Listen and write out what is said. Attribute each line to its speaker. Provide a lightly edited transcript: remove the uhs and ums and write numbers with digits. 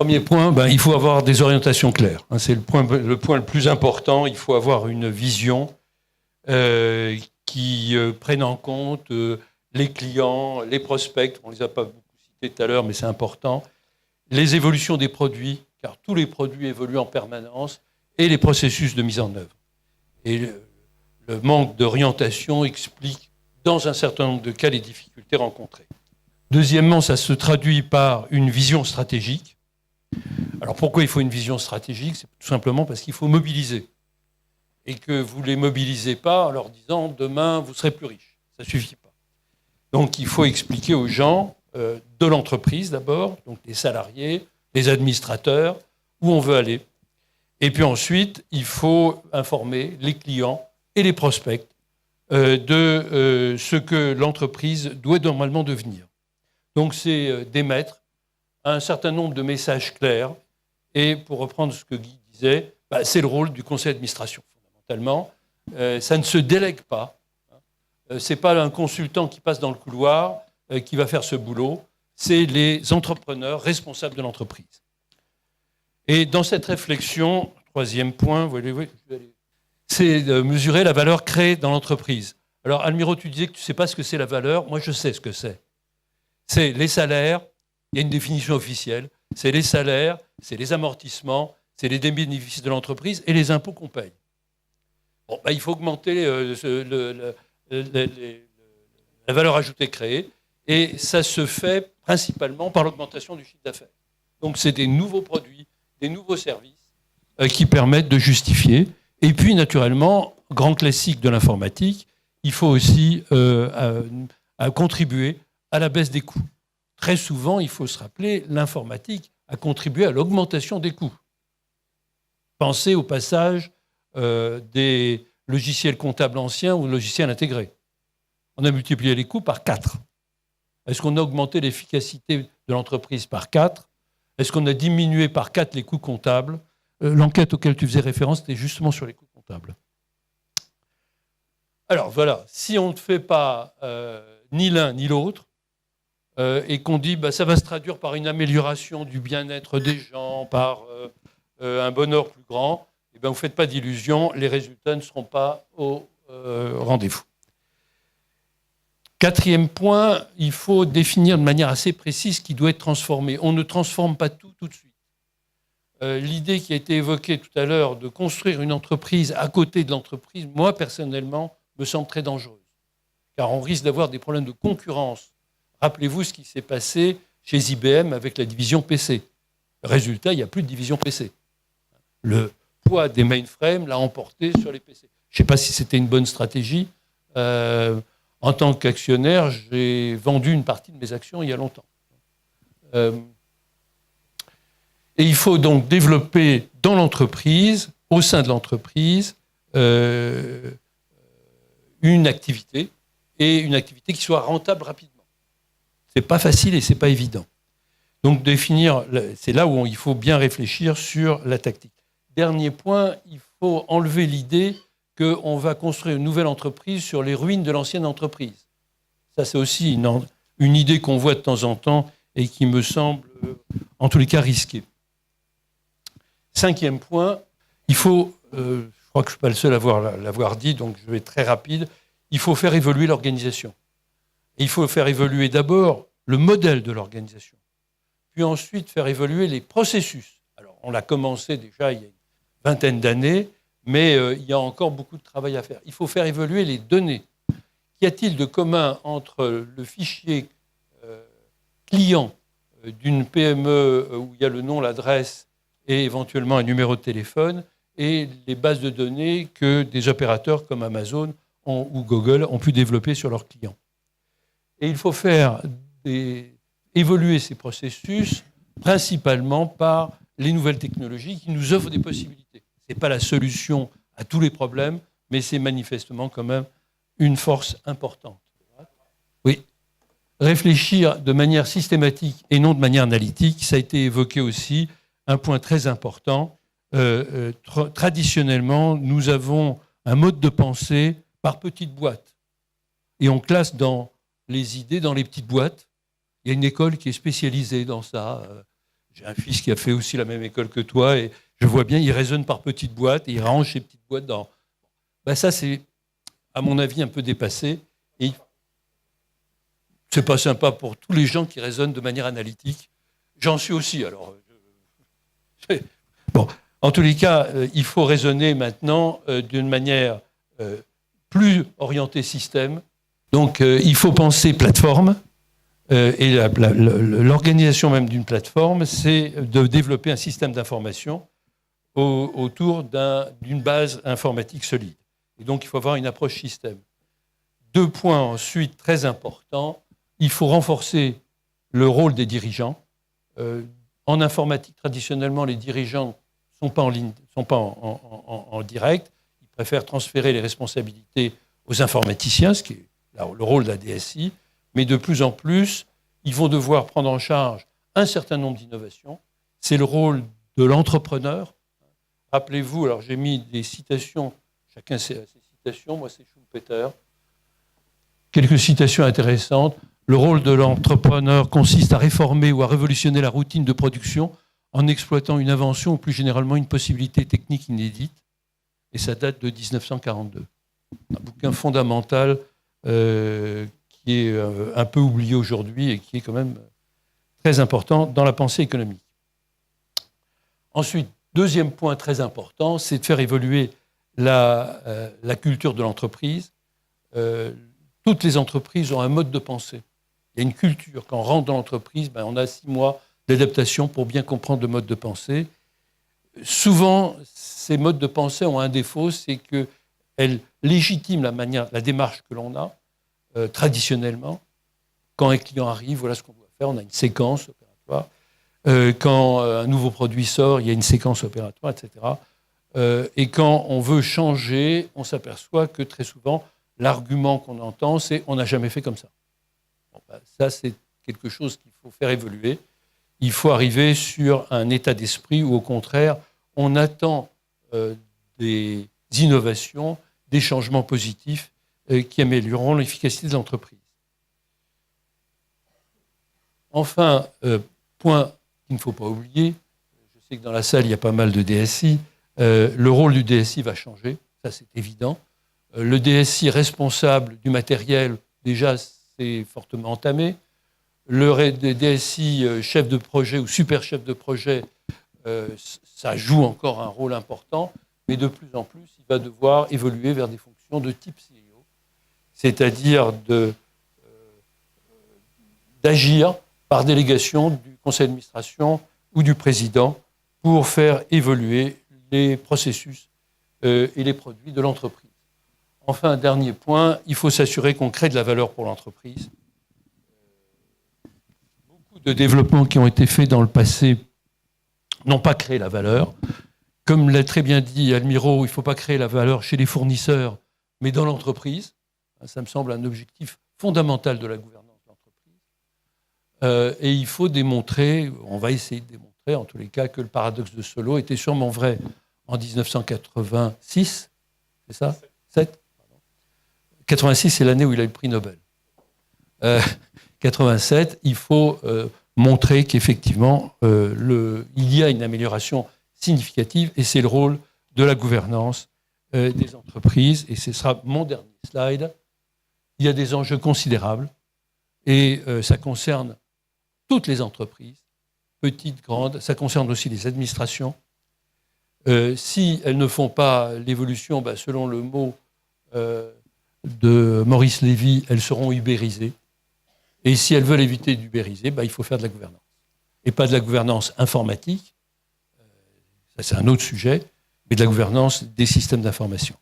Speaker 1: Premier point, il faut avoir des orientations claires. C'est le point le plus important. Il faut avoir une vision qui prenne en compte les clients, les prospects. On ne les a pas beaucoup cités tout à l'heure, mais c'est important. Les évolutions des produits, car tous les produits évoluent en permanence, et les processus de mise en œuvre. Et le manque d'orientation explique, dans un certain nombre de cas, les difficultés rencontrées. Deuxièmement, ça se traduit par une vision stratégique. Alors pourquoi il faut une vision stratégique? C'est tout simplement parce qu'il faut mobiliser. Et que vous ne les mobilisez pas en leur disant « demain, vous serez plus riche ». Ça ne suffit pas. Donc il faut expliquer aux gens de l'entreprise d'abord, donc les salariés, les administrateurs, où on veut aller. Et puis ensuite, il faut informer les clients et les prospects de ce que l'entreprise doit normalement devenir. Donc c'est d'émettre un certain nombre de messages clairs. Et pour reprendre ce que Guy disait, c'est le rôle du conseil d'administration, fondamentalement. Ça ne se délègue pas. Ce n'est pas un consultant qui passe dans le couloir qui va faire ce boulot. C'est les entrepreneurs responsables de l'entreprise. Et dans cette réflexion, troisième point, c'est de mesurer la valeur créée dans l'entreprise. Alors, Almiro, tu disais que tu ne sais pas ce que c'est la valeur. Moi, je sais ce que c'est. C'est les salaires. Il y a une définition officielle. C'est les salaires, c'est les amortissements, c'est les bénéfices de l'entreprise et les impôts qu'on paye. Bon, il faut augmenter la valeur ajoutée créée et ça se fait principalement par l'augmentation du chiffre d'affaires. Donc, c'est des nouveaux produits, des nouveaux services qui permettent de justifier. Et puis, naturellement, grand classique de l'informatique, il faut aussi contribuer à la baisse des coûts. Très souvent, il faut se rappeler, l'informatique a contribué à l'augmentation des coûts. Pensez au passage des logiciels comptables anciens ou logiciels intégrés. On a multiplié les coûts par 4. Est-ce qu'on a augmenté l'efficacité de l'entreprise par 4 ? Est-ce qu'on a diminué par 4 les coûts comptables ? L'enquête auquel tu faisais référence était justement sur les coûts comptables. Alors voilà, si on ne fait pas ni l'un ni l'autre, et qu'on dit ça va se traduire par une amélioration du bien-être des gens, par un bonheur plus grand, vous ne faites pas d'illusions, les résultats ne seront pas au rendez-vous. Quatrième point, il faut définir de manière assez précise ce qui doit être transformé. On ne transforme pas tout de suite. L'idée qui a été évoquée tout à l'heure de construire une entreprise à côté de l'entreprise, moi personnellement, me semble très dangereuse. Car on risque d'avoir des problèmes de concurrence. Rappelez-vous ce qui s'est passé chez IBM avec la division PC. Résultat, il n'y a plus de division PC. Le poids des mainframes l'a emporté sur les PC. Je ne sais pas si c'était une bonne stratégie. En tant qu'actionnaire, j'ai vendu une partie de mes actions il y a longtemps. Et il faut donc développer dans l'entreprise, au sein de l'entreprise, une activité, et une activité qui soit rentable rapidement. Ce n'est pas facile et ce n'est pas évident. Donc définir, c'est là où il faut bien réfléchir sur la tactique. Dernier point, il faut enlever l'idée qu'on va construire une nouvelle entreprise sur les ruines de l'ancienne entreprise. Ça, c'est aussi une idée qu'on voit de temps en temps et qui me semble, en tous les cas, risquée. Cinquième point, il faut, je crois que je ne suis pas le seul à l'avoir dit, donc je vais être très rapide, il faut faire évoluer l'organisation. Et il faut faire évoluer d'abord le modèle de l'organisation, puis ensuite faire évoluer les processus. Alors, on l'a commencé déjà il y a une vingtaine d'années, mais il y a encore beaucoup de travail à faire. Il faut faire évoluer les données. Qu'y a-t-il de commun entre le fichier client d'une PME où il y a le nom, l'adresse et éventuellement un numéro de téléphone et les bases de données que des opérateurs comme Amazon ou Google ont pu développer sur leurs clients? Et il faut faire évoluer ces processus principalement par les nouvelles technologies qui nous offrent des possibilités. Ce n'est pas la solution à tous les problèmes, mais c'est manifestement quand même une force importante. Oui. Réfléchir de manière systématique et non de manière analytique, ça a été évoqué aussi, un point très important. Traditionnellement, nous avons un mode de pensée par petites boîtes. Et on classe les idées dans les petites boîtes. Il y a une école qui est spécialisée dans ça. J'ai un fils qui a fait aussi la même école que toi, et je vois bien, il raisonne par petites boîtes, et il range ses petites boîtes dans... ça, c'est, à mon avis, un peu dépassé. Et c'est pas sympa pour tous les gens qui raisonnent de manière analytique. J'en suis aussi, alors... Bon, en tous les cas, il faut raisonner maintenant d'une manière plus orientée système. Donc, il faut penser plateforme. Et l'organisation même d'une plateforme, c'est de développer un système d'information autour d'une base informatique solide. Et donc, il faut avoir une approche système. 2 points ensuite très importants. Il faut renforcer le rôle des dirigeants. En informatique, traditionnellement, les dirigeants ne sont pas en ligne, sont pas en direct. Ils préfèrent transférer les responsabilités aux informaticiens, ce qui est le rôle de la DSI. Mais de plus en plus, ils vont devoir prendre en charge un certain nombre d'innovations. C'est le rôle de l'entrepreneur. Rappelez-vous, alors j'ai mis des citations, chacun ses citations, moi c'est Schumpeter. Quelques citations intéressantes. Le rôle de l'entrepreneur consiste à réformer ou à révolutionner la routine de production en exploitant une invention ou plus généralement une possibilité technique inédite. Et ça date de 1942. Un bouquin fondamental qui est un peu oublié aujourd'hui et qui est quand même très important dans la pensée économique. Ensuite, deuxième point très important, c'est de faire évoluer la culture de l'entreprise. Toutes les entreprises ont un mode de pensée. Il y a une culture. Quand on rentre dans l'entreprise, on a 6 mois d'adaptation pour bien comprendre le mode de pensée. Souvent, ces modes de pensée ont un défaut, c'est qu'elles légitiment la démarche que l'on a. Traditionnellement, quand un client arrive, voilà ce qu'on doit faire, on a une séquence opératoire. Quand un nouveau produit sort, il y a une séquence opératoire, etc. Et quand on veut changer, on s'aperçoit que très souvent, l'argument qu'on entend, c'est « on n'a jamais fait comme ça ». Ça, c'est quelque chose qu'il faut faire évoluer. Il faut arriver sur un état d'esprit où, au contraire, on attend des innovations, des changements positifs qui amélioreront l'efficacité de l'entreprise. Enfin, point qu'il ne faut pas oublier, je sais que dans la salle, il y a pas mal de DSI, le rôle du DSI va changer, ça c'est évident. Le DSI responsable du matériel, déjà, c'est fortement entamé. Le DSI chef de projet ou super chef de projet, ça joue encore un rôle important, mais de plus en plus, il va devoir évoluer vers des fonctions de type CEO, c'est-à-dire d'agir par délégation du conseil d'administration ou du président pour faire évoluer les processus et les produits de l'entreprise. Enfin, un dernier point, il faut s'assurer qu'on crée de la valeur pour l'entreprise. Beaucoup de développements qui ont été faits dans le passé n'ont pas créé la valeur. Comme l'a très bien dit Almiro, il ne faut pas créer la valeur chez les fournisseurs, mais dans l'entreprise. Ça me semble un objectif fondamental de la gouvernance de l'entreprise. Et il faut démontrer, on va essayer de démontrer en tous les cas, que le paradoxe de Solow était sûrement vrai en 1986. C'est ça ? 7 86, c'est l'année où il a eu le prix Nobel. 87, il faut montrer qu'effectivement, il y a une amélioration significative et c'est le rôle de la gouvernance des entreprises. Et ce sera mon dernier slide. Il y a des enjeux considérables et ça concerne toutes les entreprises, petites, grandes. Ça concerne aussi les administrations. Si elles ne font pas l'évolution, selon le mot de Maurice Lévy, elles seront ubérisées. Et si elles veulent éviter d'ubériser, il faut faire de la gouvernance. Et pas de la gouvernance informatique, ça c'est un autre sujet, mais de la gouvernance des systèmes d'information.